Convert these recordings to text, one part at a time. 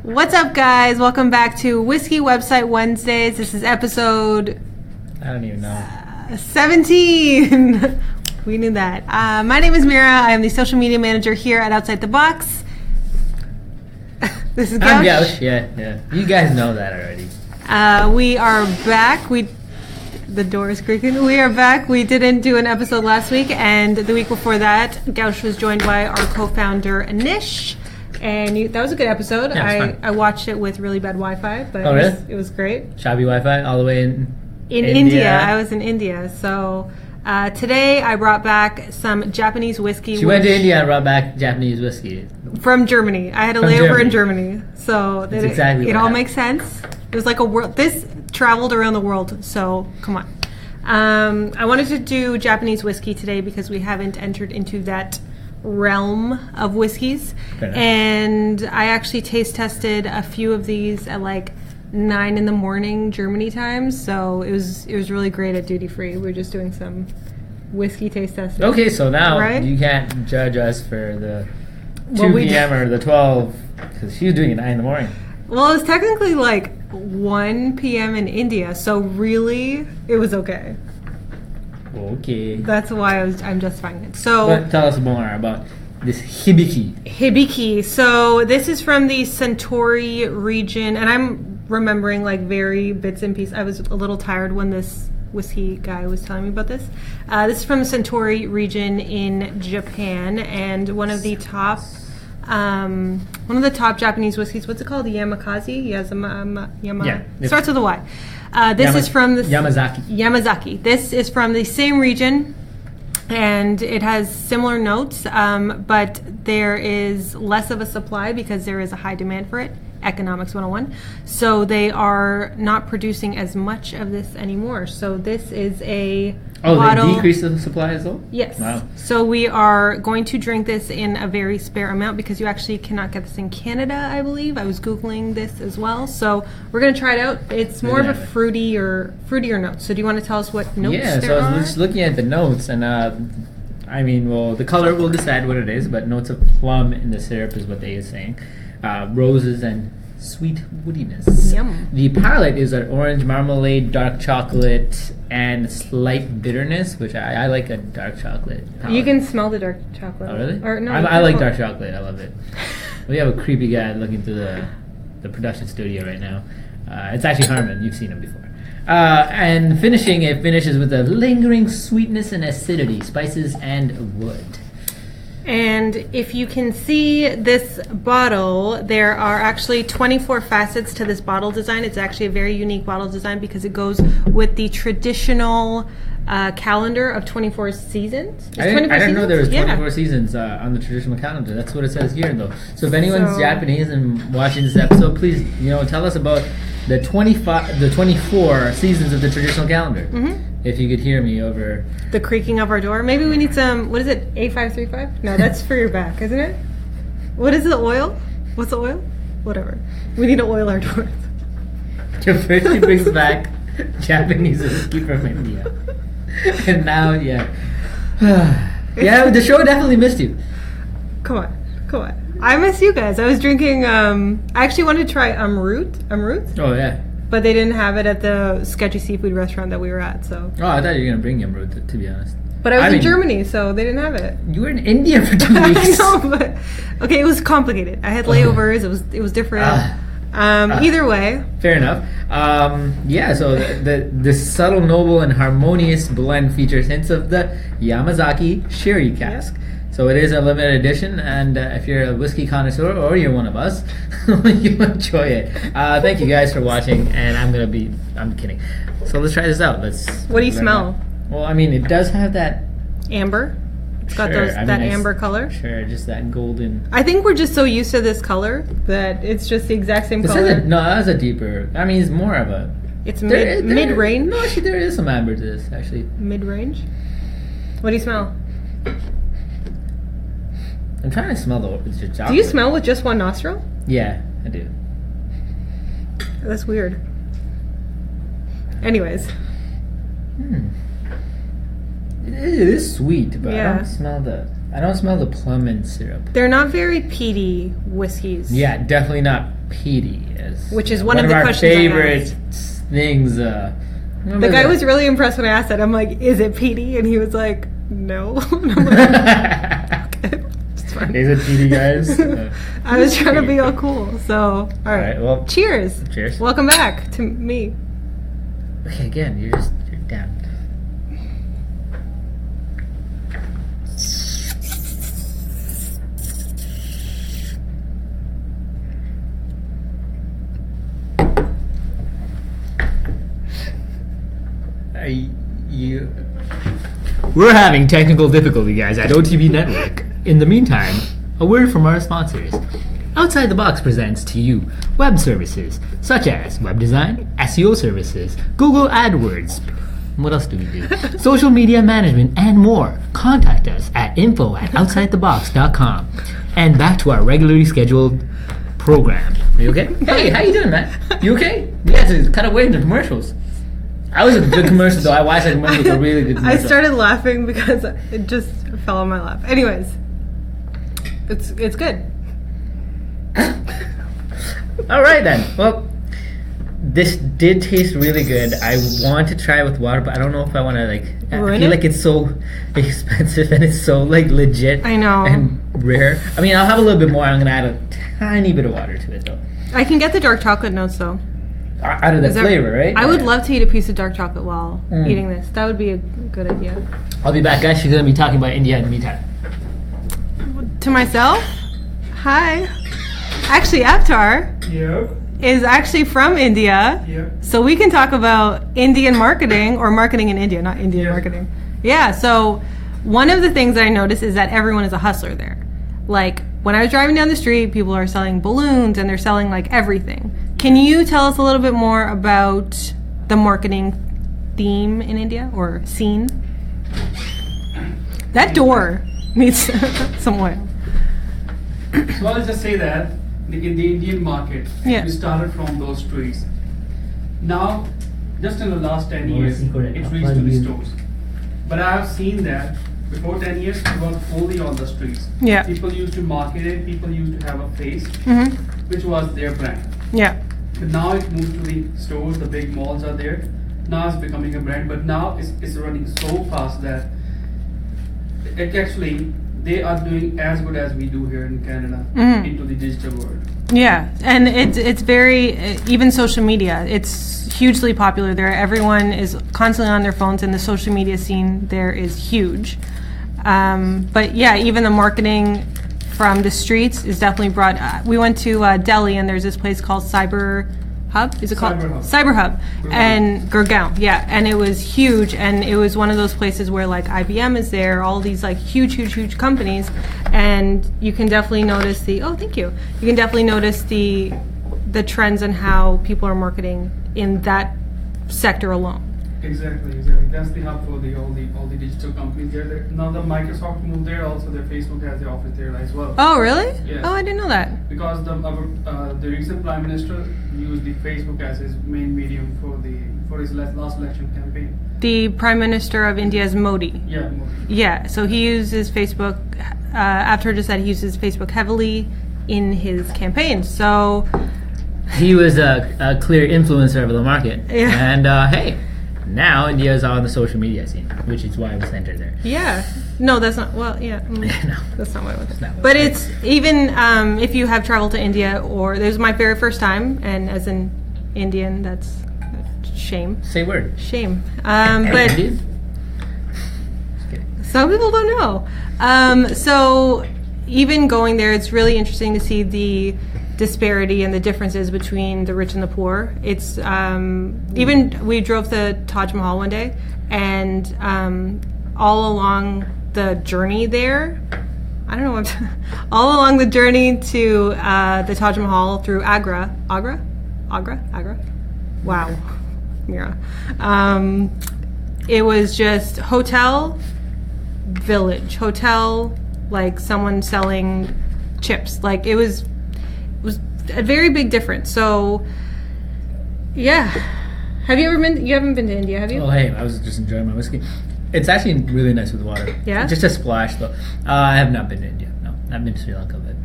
What's up, guys? Welcome back to Whiskey Website Wednesdays. This is episode... I don't even know. 17. We knew that. My name is Mira. I am the social media manager here at Outsite the Box. This is Gauch. I'm Gauch. Yeah. You guys know that already. We are back. The door is creaking. We are back. We didn't do an episode last week, and the week before that, Gauch was joined by our co-founder, Anish. And that was a good episode. Yeah, I watched it with really bad Wi-Fi, but it was great. Shabby Wi-Fi all the way in India. I was in India. So today I brought back some Japanese whiskey. She went to India and brought back Japanese whiskey. From Germany. I had a layover in Germany. So it all makes sense. It was like a world. This traveled around the world, so come on. I wanted to do Japanese whiskey today because we haven't entered into that realm of whiskeys, and I actually taste tested a few of these at like 9 a.m. Germany time, so it was really great at duty free. We were just doing some whiskey taste testing. Okay, so now you can't judge us for the 2 p.m. or the 12 because she was doing it 9 a.m. Well, it was technically like 1 p.m. in India, so really it was okay. Okay. That's why I'm justifying it. So, but tell us more about this Hibiki. Hibiki. So this is from the Suntory region, and I'm remembering like very bits and pieces. I was a little tired when this whiskey guy was telling me about this. This is from the Suntory region in Japan, and one of the top Japanese whiskeys. What's it called? The Yamakaze? It starts with a Y. This is from the Yamazaki. This is from the same region, and it has similar notes, but there is less of a supply because there is a high demand for it. Economics 101. So they are not producing as much of this anymore. So this is a bottle. They decreased the supply as well? Yes. Wow. So we are going to drink this in a very spare amount because you actually cannot get this in Canada, I believe. I was Googling this as well. So we're going to try it out. It's more of a fruitier note. So do you want to tell us what notes there are? Yeah, so I was just looking at the notes, and the color will decide what it is, but notes of plum in the syrup is what they are saying. Roses and sweet woodiness. Yum. The palate is an orange marmalade, dark chocolate, and slight bitterness, which I like a dark chocolate palate. You can smell the dark chocolate. Oh, really? Or, no, I like dark chocolate. I love it. We have a creepy guy looking through the production studio right now. It's actually Harmon. You've seen him before. And finishing, it finishes with a lingering sweetness and acidity, spices and wood. And if you can see this bottle, there are actually 24 facets to this bottle design. It's actually a very unique bottle design because it goes with the traditional calendar of 24 seasons. I didn't know there was 24 seasons on the traditional calendar. That's what it says here, though. So if anyone's Japanese and watching this episode, please, tell us about the 24 seasons of the traditional calendar. Mm-hmm. If you could hear me over the creaking of our door. Maybe we need some, what is it, A535? No, that's for your back, isn't it? What is the oil? What's the oil? Whatever. We need to oil our doors. First he brings back Japanese whiskey from India. And now, yeah, the show definitely missed you. Come on. I miss you guys. I was drinking, I actually wanted to try Amrut. Oh, yeah. But they didn't have it at the sketchy seafood restaurant that we were at, so. Oh, I thought you were going to bring Amrut, to be honest. But I was in Germany, so they didn't have it. You were in India for 2 weeks. I know, but okay, it was complicated. I had layovers. It was different. Either way. Fair enough. So the subtle, noble, and harmonious blend features hints of the Yamazaki sherry cask. Yep. So it is a limited edition, and if you're a whiskey connoisseur or you're one of us, you'll enjoy it. Thank you guys for watching, and I'm kidding. So let's try this out. What do you smell? Well, it does have that amber. It's got that amber color. Sure, just that golden. I think we're just so used to this color that it's just the exact same color. No, that's a deeper. It's more of a. It's mid-range. No, actually, there is some amber to this. Actually, mid-range. What do you smell? I'm trying to smell the chocolate. Do you smell with just one nostril? Yeah, I do. That's weird. Anyways. It is sweet, but I don't smell the plum and syrup. They're not very peaty whiskeys. Yeah, definitely not peaty, which is one of the our questions favorite things. The guy was really impressed when I asked that. I'm like, "Is it peaty?" And he was like, "No." And I'm like, okay, it's fine. Is it peaty, guys? I was trying to be all cool. So, all right. Well, cheers. Cheers. Welcome back to me. Okay, again, you're down. We're having technical difficulty, guys, at OTB Network. In the meantime, a word from our sponsors. Outside the Box presents to you web services such as web design, SEO services, Google AdWords. What else do we do? Social media management and more. Contact us at info@outsidethebox.com. And back to our regularly scheduled program. Are you okay? Hey, how you doing, man? You okay? Yes, it's kind of weird in the commercials. I was a good commercial though. I watched that commercial. A really good commercial. I started laughing because it just fell on my lap. Anyways, it's good. All right then. Well, this did taste really good. I want to try it with water, but I don't know if I want to I feel like it's so expensive and it's so legit. I know. And rare. I mean, I'll have a little bit more. I'm gonna add a tiny bit of water to it though. I can get the dark chocolate notes though. Out of the flavor, right? I would love to eat a piece of dark chocolate while eating this. That would be a good idea. I'll be back, guys. She's going to be talking about India in the meantime. To myself? Hi. Actually, Avtar is actually from India. Yeah. So we can talk about Indian marketing, or marketing in India, not Indian marketing. Yeah, so one of the things I noticed is that everyone is a hustler there. Like, when I was driving down the street, people are selling balloons and they're selling everything. Can you tell us a little bit more about the marketing theme in India or scene? That door needs some oil. So I'll just say that in the Indian market, we started from those trees. Now, just in the last 10 years, it reached to the stores. But I have seen that before 10 years, it was only on the streets. Yeah. People used to market it, people used to have a face, which was their brand. Yeah. But now it moved to the stores, the big malls are there. Now it's becoming a brand, but now it's running so fast that it actually, they are doing as good as we do here in Canada into the digital world. Yeah, and it's very, even social media, it's hugely popular there. Everyone is constantly on their phones, and the social media scene there is huge. But yeah, even the marketing from the streets is definitely brought. We went to Delhi, and there's this place called Cyber Hub. Is it called Cyber Hub? And Gurgaon, yeah, and it was huge, and it was one of those places where IBM is there, all these huge companies, and you can definitely notice the. Oh, thank you. You can definitely notice the trends and how people are marketing in that sector alone. Exactly. That's the hub for all the digital companies there. Now the Microsoft moved there, also their Facebook has the office there as well. Oh, really? Yes. Oh, I didn't know that. Because the recent Prime Minister used the Facebook as his main medium for his last election campaign. The Prime Minister of India is Modi. Yeah, Modi. Yeah, so he uses Facebook, after just said he uses Facebook heavily in his campaign, so... He was a clear influencer of the market. Yeah. And hey, now India is on the social media scene, which is why I was centered there. Yeah. No, that's not, well, yeah. No. That's not what I was. But it's, even if you have traveled to India, or, this was my very first time, and as an Indian, that's shame. Say word. Shame. But Indian? some people don't know. So even going there, it's really interesting to see the disparity and the differences between the rich and the poor. It's even we drove to Taj Mahal one day, and all along the journey there, I don't know what, all along the journey to the Taj Mahal through Agra. Wow, Mira. It was just hotel, village, hotel, someone selling chips. It was a very big difference. So, yeah. Have you ever been? You haven't been to India, have you? Oh, hey, I was just enjoying my whiskey. It's actually really nice with water. Yeah? Just a splash, though. I have not been to India. No, I've been to Sri Lanka, but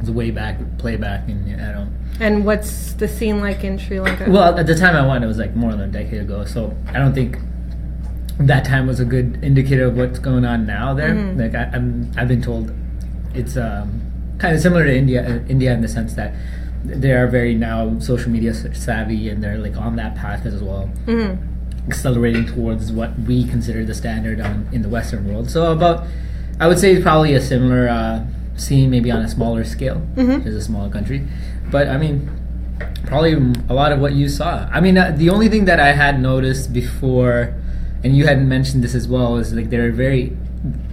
It's way back, playback, and I don't. And what's the scene like in Sri Lanka? Well, at the time I went, it was like more than a decade ago, so I don't think that time was a good indicator of what's going on now there. Like I've been told it's kind of similar to India in the sense that they are very now social media savvy, and they're like on that path as well, accelerating towards what we consider the standard in the Western world. So I would say probably a similar scene, maybe on a smaller scale. It's a smaller country, but I mean, probably a lot of what you saw. I mean, the only thing that I had noticed before, and you hadn't mentioned this as well, is like they're very,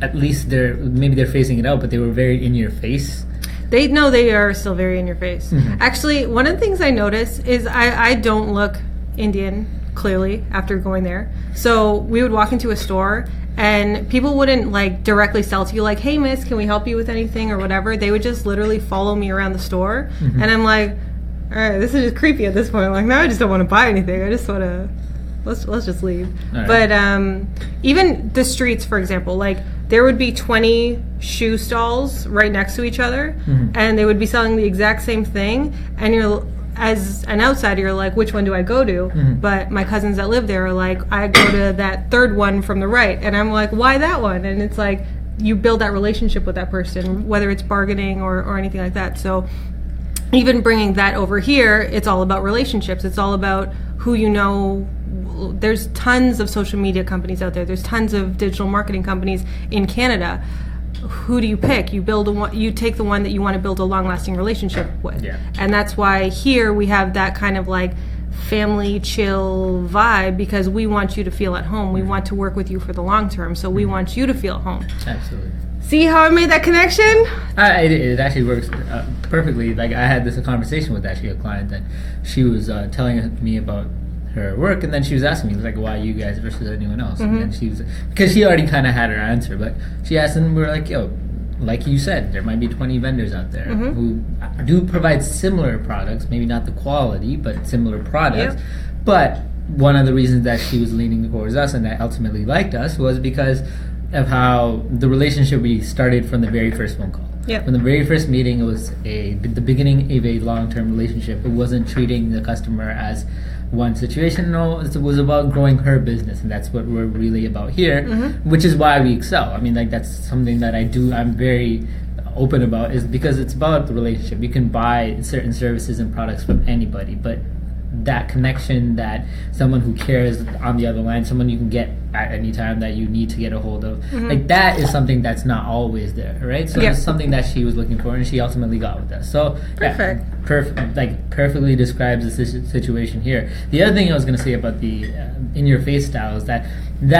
at least they're phasing it out, but they were very in your face. They are still very in your face. Actually, one of the things I noticed is I don't look Indian, clearly, after going there. So we would walk into a store and people wouldn't like directly sell to you like, hey miss, can we help you with anything or whatever. They would just literally follow me around the store. And I'm like, all right, this is just creepy at this point. I'm like, no, I just don't want to buy anything. I just want to, let's just leave. Right. But even the streets, for example, like there would be 20 shoe stalls right next to each other, and they would be selling the exact same thing. And you're, as an outsider, you're like, which one do I go to? But my cousins that live there are like, I go to that third one from the right. And I'm like, why that one? And it's like, you build that relationship with that person, whether it's bargaining or anything like that. So even bringing that over here, it's all about relationships. It's all about who you know. There's tons of social media companies out there. There's tons of digital marketing companies in Canada. Who do you pick? You take the one that you want to build a long-lasting relationship with. Yeah. And that's why here we have that kind of like family chill vibe, because we want you to feel at home. We want to work with you for the long term, so we want you to feel at home. Absolutely. See how I made that connection? It actually works perfectly. Like I had this conversation with actually a client that she was telling me about her work, and then she was asking me like, why you guys versus anyone else? And then she was, because she already kind of had her answer, but she asked, and we were like, yo, like you said, there might be 20 vendors out there who do provide similar products, maybe not the quality, but similar products. Yep. But one of the reasons that she was leaning towards us and that ultimately liked us was because of how the relationship we started from the very first phone call. Yep. From the very first meeting, it was the beginning of a long-term relationship. It wasn't treating the customer as one situation. No, it was about growing her business, and that's what we're really about here, which is why we excel. I mean, like that's something that I'm very open about, is because it's about the relationship. You can buy certain services and products from anybody, but that connection, that someone who cares on the other line, someone you can get at any time that you need to get a hold of, like that is something that's not always there, right? So it's something that she was looking for, and she ultimately got with us. So perfectly describes the situation here. The other thing I was going to say about the in-your-face style is that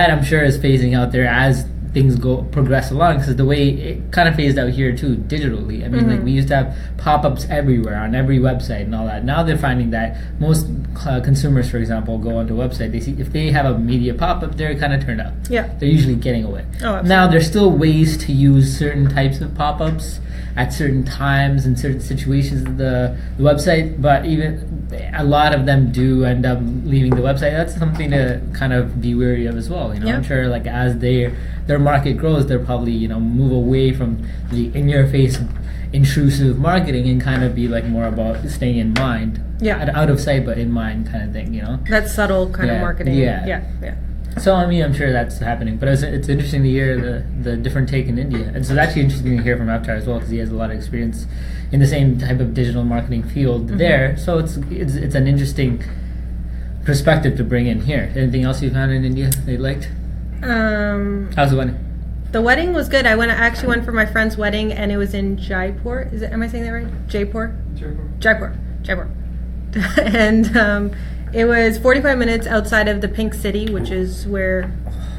I'm sure is phasing out there as things progress along, because the way it kind of phased out here too digitally. I mean, like we used to have pop-ups everywhere on every website and all that. Now they're finding that most consumers, for example, go onto a website, they see if they have a media pop-up, they're kind of turned out. Yeah, they're usually getting away. Now there's still ways to use certain types of pop-ups at certain times and certain situations of the website, but even a lot of them do end up leaving the website. That's something to kind of be wary of as well. I'm sure like as their market grows, they'll probably move away from the in-your-face intrusive marketing and kind of be like more about staying in mind, out of sight but in mind kind of thing. That subtle kind of marketing. Yeah. So I mean, I'm sure that's happening, but it's interesting to hear the different take in India, and so it's actually interesting to hear from Avatar as well, because he has a lot of experience in the same type of digital marketing field there. So it's an interesting perspective to bring in here. Anything else you found in India that you liked? How's the wedding? The wedding was good. I actually went for my friend's wedding, and it was in Jaipur. Am I saying that right? Jaipur. And it was 45 minutes outside of the Pink City, which is where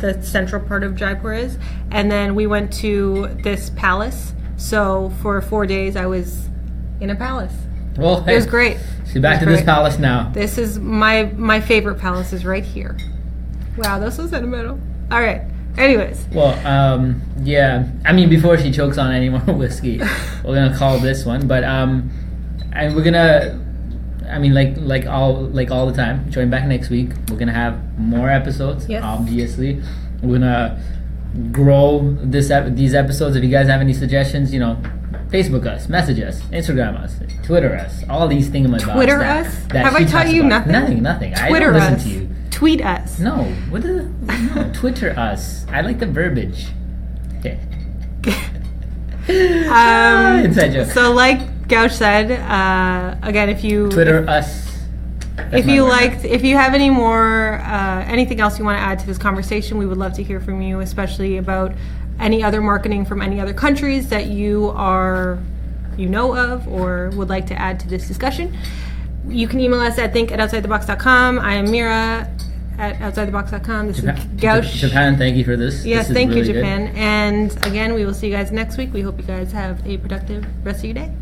the central part of Jaipur is. And then we went to this palace. So for 4 days, I was in a palace. Well, hey, it was great. So back to this palace now. This is my favorite palace is right here. Wow, that's so sentimental. All right. Anyways. Well, yeah. I mean, before she chokes on any more whiskey, we're gonna call this one. But and we're gonna. I mean, like all the time. Join back next week. We're gonna have more episodes. Yes. Obviously, we're gonna grow these episodes. If you guys have any suggestions, Facebook us, message us, Instagram us, Twitter us, all these things in my box. Twitter us? Have I taught you nothing? Nothing. Twitter I don't listen us. to you. Tweet us. No. What is it? No, Twitter us. I like the verbiage. Okay. Inside joke. So like Gauch said, again, if you... Twitter us. If you have any more, anything else you want to add to this conversation, we would love to hear from you, especially about any other marketing from any other countries that you know of or would like to add to this discussion. You can email us at think@outsidethebox.com. I am Mira at outsidethebox.com. This is Gauch. Japan, thank you for this. Yes, this thank you, really Japan. Good. And again, we will see you guys next week. We hope you guys have a productive rest of your day.